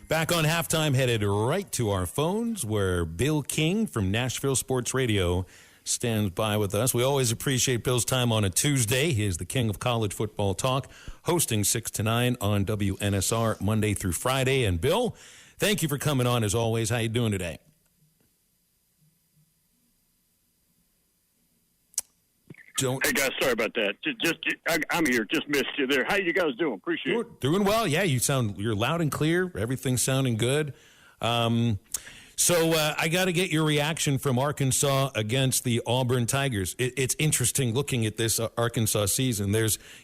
Back on halftime, headed right to our phones where Bill King from Nashville Sports Radio stands by with us. We always appreciate Bill's time on a Tuesday. He is the king of college football talk, hosting 6 to 9 on WNSR Monday through Friday. And Bill, thank you for coming on as always. How you doing today? Hey guys, sorry about that. I'm here. Just missed you there. How you guys doing? Appreciate it. Doing well. Yeah, you're loud and clear. Everything's sounding good. So I got to get your reaction from Arkansas against the Auburn Tigers. It's interesting looking at this Arkansas season.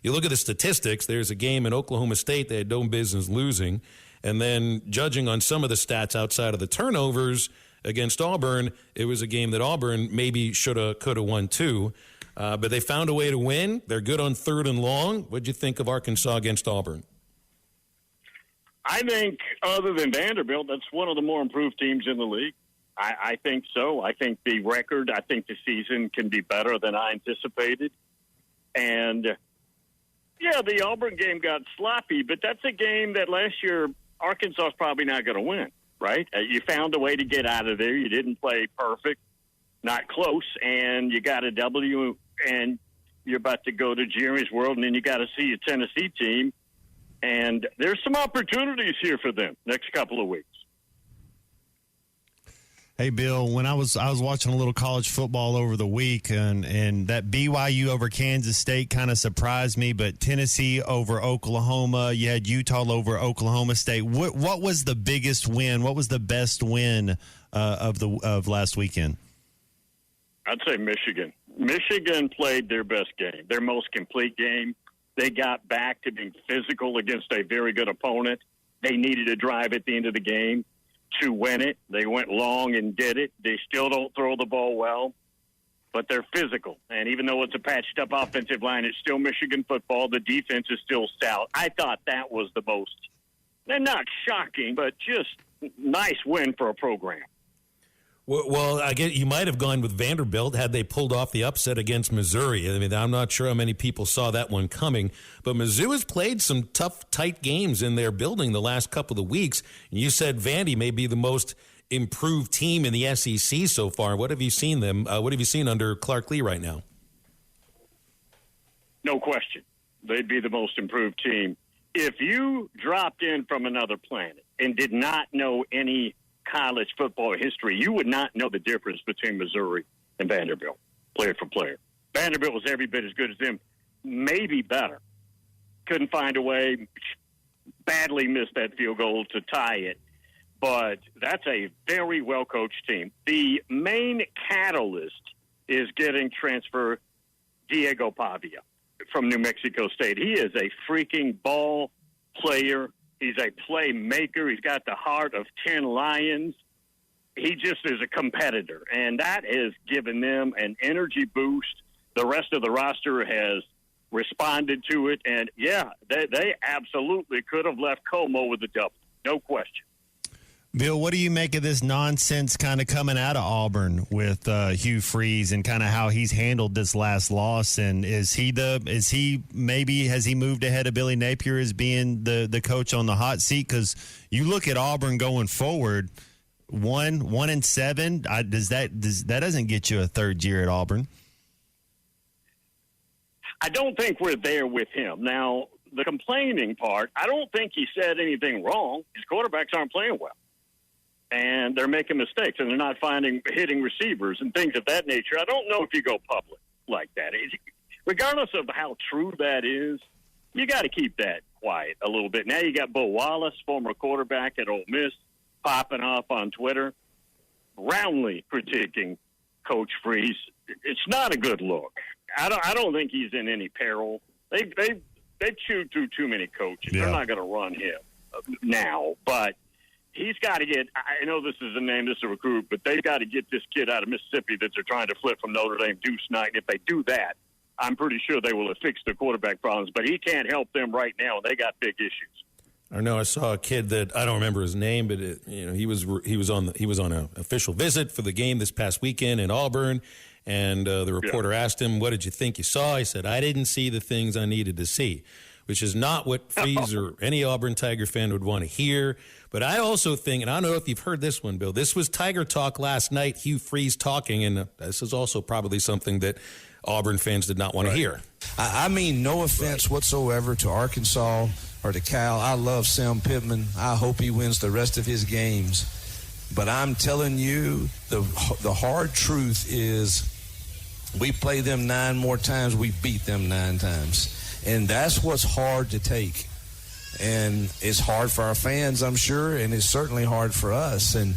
You look at the statistics. There's a game in Oklahoma State they had no business losing, and then judging on some of the stats outside of the turnovers against Auburn, it was a game that Auburn maybe could have won too. But they found a way to win. They're good on 3rd and long. What'd you think of Arkansas against Auburn? I think, other than Vanderbilt, that's one of the more improved teams in the league. I think so. I think the season can be better than I anticipated. And, yeah, the Auburn game got sloppy, but that's a game that last year Arkansas is probably not going to win, right? You found a way to get out of there. You didn't play perfect, not close, and you got a W, and you're about to go to Jeremy's World, and then you got to see a Tennessee team. And there's some opportunities here for them next couple of weeks. Hey, Bill, when I was watching a little college football over the week, and that BYU over Kansas State kind of surprised me, but Tennessee over Oklahoma, you had Utah over Oklahoma State. What was the biggest win? What was the best win of last weekend? I'd say Michigan. Michigan played their best game, their most complete game. They got back to being physical against a very good opponent. They needed a drive at the end of the game to win it. They went long and did it. They still don't throw the ball well, but they're physical. And even though it's a patched-up offensive line, it's still Michigan football. The defense is still stout. I thought that was the most, and not shocking, but just nice win for a program. Well, I guess you might have gone with Vanderbilt had they pulled off the upset against Missouri. I mean, I'm not sure how many people saw that one coming, but Mizzou has played some tough, tight games in their building the last couple of weeks. You said Vandy may be the most improved team in the SEC so far. What have you seen what have you seen under Clark Lee right now? No question. They'd be the most improved team. If you dropped in from another planet and did not know any college football history, you would not know the difference between Missouri and Vanderbilt, player for player. Vanderbilt was every bit as good as them, maybe better. Couldn't find a way, badly missed that field goal to tie it. But that's a very well-coached team. The main catalyst is getting transfer Diego Pavia from New Mexico State. He is a freaking ball player. He's a playmaker. He's got the heart of 10 Lions. He just is a competitor, and that has given them an energy boost. The rest of the roster has responded to it, and, yeah, they absolutely could have left Como with a double. No question. Bill, what do you make of this nonsense kind of coming out of Auburn with Hugh Freeze and kind of how he's handled this last loss? And has he moved ahead of Billy Napier as being the coach on the hot seat? Because you look at Auburn going forward, 1-7. That doesn't get you a third year at Auburn. I don't think we're there with him now. The complaining part, I don't think he said anything wrong. His quarterbacks aren't playing well. And they're making mistakes, and they're not hitting receivers and things of that nature. I don't know if you go public like that. Regardless of how true that is, you got to keep that quiet a little bit. Now you got Bo Wallace, former quarterback at Ole Miss, popping off on Twitter, roundly critiquing Coach Freeze. It's not a good look. I don't think he's in any peril. They chewed through too many coaches. Yeah. They're not going to run him now, but he's got to get – I know this is a name, this is a recruit, but they've got to get this kid out of Mississippi that they're trying to flip from Notre Dame, Deuce Knight. And if they do that, I'm pretty sure they will have fixed their quarterback problems. But he can't help them right now, and they got big issues. I know I saw a kid that I don't remember his name, but he was on an official visit for the game this past weekend in Auburn, and the reporter asked him, "What did you think you saw?" He said, "I didn't see the things I needed to see." which is not what Freeze or any Auburn Tiger fan would want to hear. But I also think, and I don't know if you've heard this one, Bill, this was Tiger Talk last night, Hugh Freeze talking, and this is also probably something that Auburn fans did not want to hear. I mean, no offense whatsoever to Arkansas or to Cal. I love Sam Pittman. I hope he wins the rest of his games. But I'm telling you, the hard truth is we play them 9 more times, we beat them 9 times. And that's what's hard to take. And it's hard for our fans, I'm sure, and it's certainly hard for us. And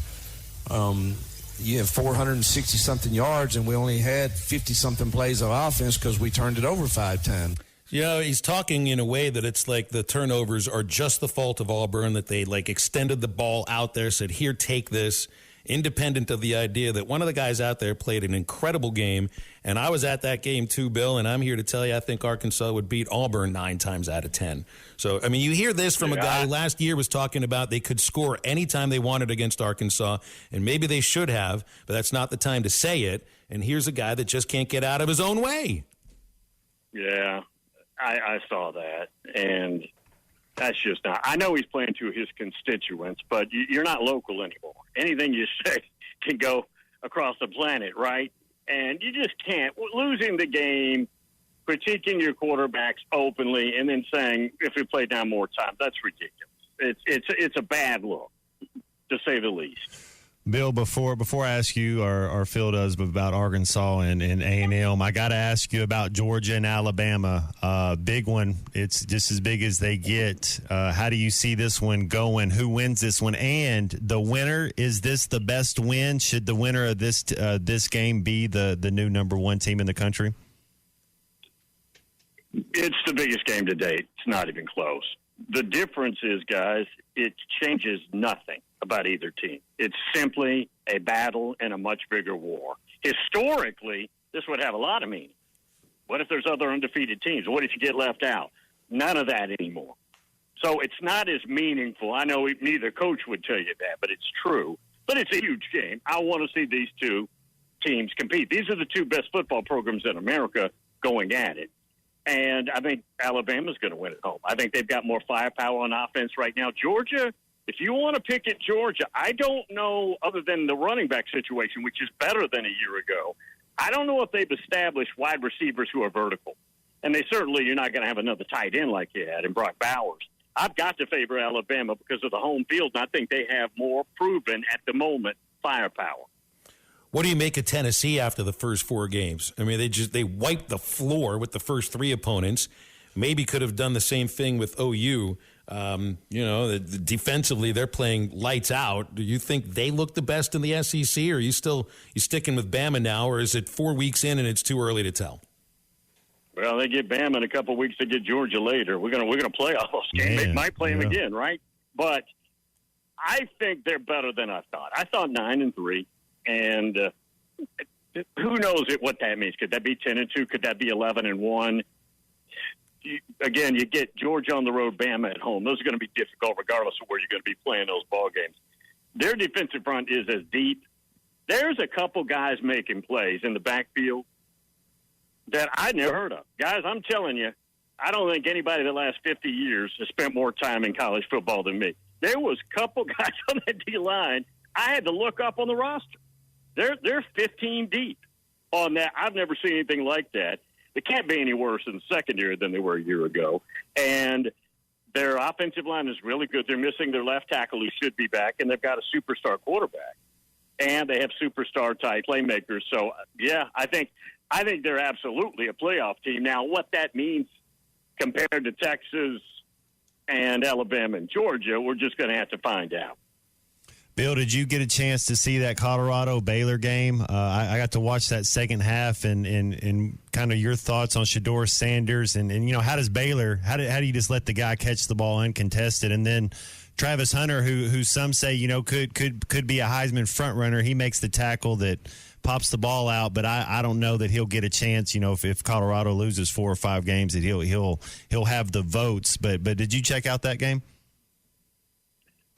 you have 460-something yards, and we only had 50-something plays of offense because we turned it over 5 times. You know, he's talking in a way that it's like the turnovers are just the fault of Auburn, that they like extended the ball out there, said, here, take this, independent of the idea that one of the guys out there played an incredible game. And I was at that game too, Bill, and I'm here to tell you I think Arkansas would beat Auburn 9 times out of 10. So, I mean, you hear this from a guy who last year was talking about they could score anytime they wanted against Arkansas, and maybe they should have, but that's not the time to say it. And here's a guy that just can't get out of his own way. Yeah. I saw that, and that's just not – I know he's playing to his constituents, but you're not local anymore. Anything you say can go across the planet, right? And you just can't – losing the game, critiquing your quarterbacks openly, and then saying, if we play down more time, that's ridiculous. It's a bad look, to say the least. Bill, before I ask you or Phil does about Arkansas and A&M, I got to ask you about Georgia and Alabama. Big one. It's just as big as they get. How do you see this one going? Who wins this one? And the winner, is this the best win? Should the winner of this game be the new number 1 team in the country? It's the biggest game to date. It's not even close. The difference is, guys, it changes nothing about either team. It's simply a battle and a much bigger war. Historically, this would have a lot of meaning. What if there's other undefeated teams? What if you get left out? None of that anymore. So it's not as meaningful. I know neither coach would tell you that, but it's true. But it's a huge game. I want to see these two teams compete. These are the 2 best football programs in America going at it. And I think Alabama's going to win at home. I think they've got more firepower on offense right now. Georgia, if you want to pick at Georgia, I don't know, other than the running back situation, which is better than a year ago, I don't know if they've established wide receivers who are vertical. And you're not going to have another tight end like you had in Brock Bowers. I've got to favor Alabama because of the home field, and I think they have more proven at the moment firepower. What do you make of Tennessee after the first 4 games? I mean, they wiped the floor with the first 3 opponents. Maybe could have done the same thing with OU. Defensively, they're playing lights out. Do you think they look the best in the SEC, or are you sticking with Bama now, or is it 4 weeks in and it's too early to tell? Well, they get Bama in a couple of weeks. They get Georgia later. We're gonna play all those games. They might play them again, right? But I think they're better than I thought. I thought 9-3. And who knows what that means? Could that be 10-2? Could that be 11-1? Again, you get Georgia on the road, Bama at home. Those are going to be difficult regardless of where you're going to be playing those ball games. Their defensive front is as deep. There's a couple guys making plays in the backfield that I never heard of. Guys, I'm telling you, I don't think anybody the last 50 years has spent more time in college football than me. There was a couple guys on that D-line I had to look up on the roster. They're 15 deep on that. I've never seen anything like that. They can't be any worse in the secondary than they were a year ago. And their offensive line is really good. They're missing their left tackle who should be back, and they've got a superstar quarterback. And they have superstar-type playmakers. So, yeah, I think they're absolutely a playoff team. Now, what that means compared to Texas and Alabama and Georgia, we're just going to have to find out. Bill, did you get a chance to see that Colorado-Baylor game? I got to watch that second half, and kind of your thoughts on Shedeur Sanders, and how does Baylor? How do you just let the guy catch the ball uncontested, and then Travis Hunter, who some say could be a Heisman front runner, he makes the tackle that pops the ball out, but I don't know that he'll get a chance. If Colorado loses 4 or 5 games, that he'll have the votes. But did you check out that game?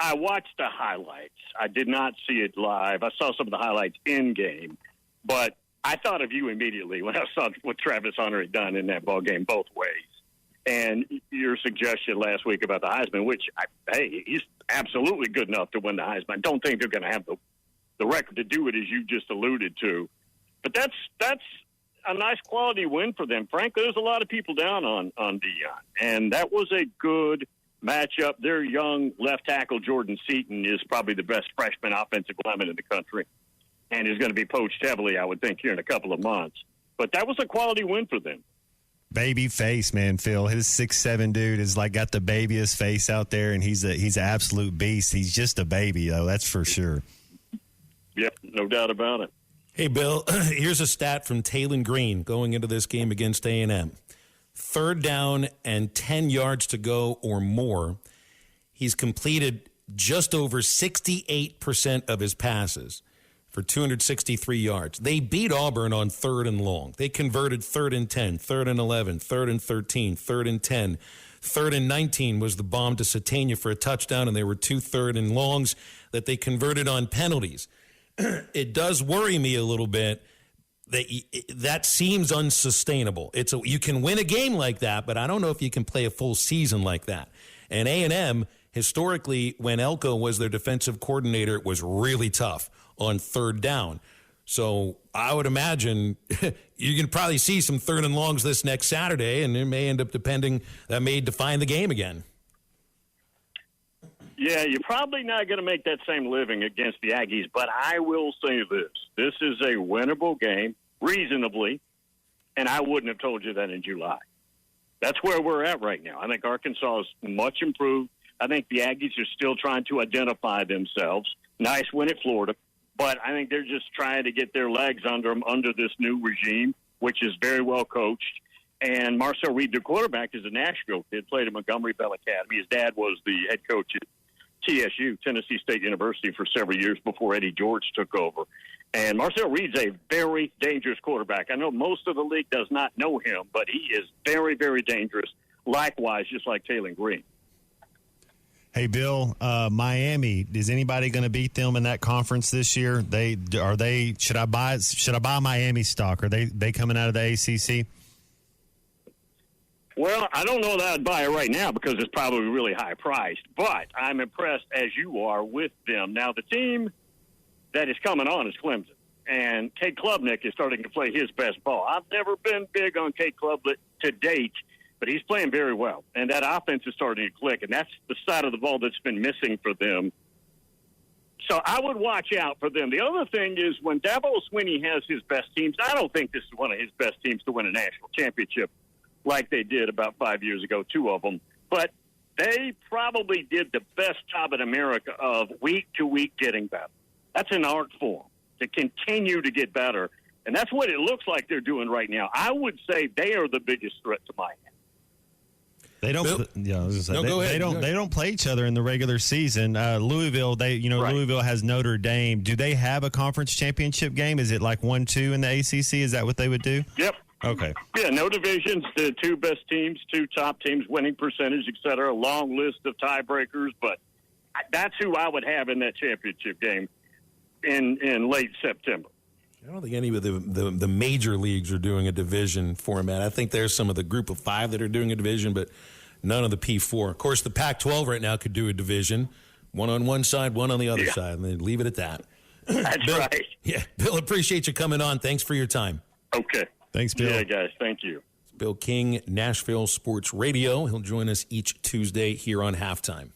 I watched the highlights. I did not see it live. I saw some of the highlights in game, but I thought of you immediately when I saw what Travis Hunter had done in that ball game both ways. And your suggestion last week about the Heisman, which, hey, he's absolutely good enough to win the Heisman. I don't think they're going to have the record to do it, as you just alluded to. But that's a nice quality win for them. Frankly, there's a lot of people down on Deion, and that was a good matchup. Their young left tackle, Jordan Seaton, is probably the best freshman offensive lineman in the country and is going to be poached heavily, I would think, here in a couple of months. But that was a quality win for them. Baby face, man, Phil. His 6'7" dude is like got the babyest face out there, and he's an absolute beast. He's just a baby, though. That's for sure. Yep, no doubt about it. Hey, Bill, here's a stat from Taylon Green going into this game against A&M. 3rd down and 10 yards to go or more. He's completed just over 68% of his passes for 263 yards. They beat Auburn on 3rd and long. They converted 3rd and 10, 3rd and 11, 3rd and 13, 3rd and 10. 3rd and 19 was the bomb to Satania for a touchdown, and there were 2 3rd and longs that they converted on penalties. It does worry me a little bit that seems unsustainable. You can win a game like that, but I don't know if you can play a full season like that. And A&M, historically, when Elko was their defensive coordinator, it was really tough on 3rd down. So I would imagine you can probably see some 3rd and longs this next Saturday, and it may end up that may define the game again. Yeah, you're probably not going to make that same living against the Aggies, but I will say this. This is a winnable game, reasonably, and I wouldn't have told you that in July. That's where we're at right now. I think Arkansas is much improved. I think the Aggies are still trying to identify themselves. Nice win at Florida, but I think they're just trying to get their legs under them under this new regime, which is very well coached. And Marcel Reed, the quarterback, is a Nashville kid, played at Montgomery Bell Academy. His dad was the head coach at TSU, Tennessee State University, for several years before Eddie George took over. And Marcel Reed's a very dangerous quarterback. I know most of the league does not know him, but he is very, very dangerous. Likewise, just like Taylon Green. Hey, Bill, Miami, is anybody going to beat them in that conference this year? Should I buy Miami stock? Are they coming out of the ACC? Well, I don't know that I'd buy it right now because it's probably really high priced, but I'm impressed, as you are, with them. Now, the team that is coming on is Clemson, and Cade Klubnik is starting to play his best ball. I've never been big on Cade Klubnik to date, but he's playing very well, and that offense is starting to click, and that's the side of the ball that's been missing for them. So I would watch out for them. The other thing is when Dabo Swinney has his best teams, I don't think this is one of his best teams to win a national championship like they did about 5 years ago, 2 of them. But they probably did the best job in America of week to week getting better. That's an art form to continue to get better. And that's what it looks like they're doing right now. I would say they are the biggest threat to Miami. They don't. Bill? Yeah, I was gonna say, No, go ahead. They don't play each other in the regular season. Louisville, Right. Louisville has Notre Dame. Do they have a conference championship game? Is it like 1-2 in the ACC? Is that what they would do? Yep. Okay. Yeah, no divisions, the 2 best teams, 2 top teams, winning percentage, et cetera. A long list of tiebreakers, but that's who I would have in that championship game in late September. I don't think any of the major leagues are doing a division format. I think there's some of the group of 5 that are doing a division, but none of the P4. Of course, the Pac-12 right now could do a division, one on one side, one on the other side, and then leave it at that. That's Bill, right. Yeah, Bill, appreciate you coming on. Thanks for your time. Okay. Thanks, Bill. Yeah, guys, thank you. Bill King, Nashville Sports Radio. He'll join us each Tuesday here on Halftime.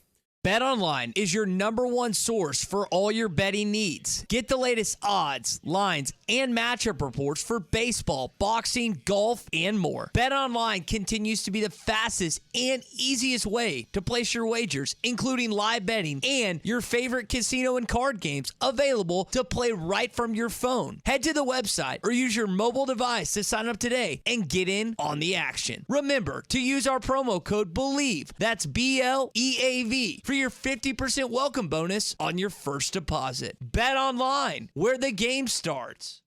BetOnline is your #1 source for all your betting needs. Get the latest odds, lines, and matchup reports for baseball, boxing, golf, and more. BetOnline continues to be the fastest and easiest way to place your wagers, including live betting and your favorite casino and card games available to play right from your phone. Head to the website or use your mobile device to sign up today and get in on the action. Remember to use our promo code BELIEVE, that's BLEAV, for your 50% welcome bonus on your first deposit. Bet online, where the game starts.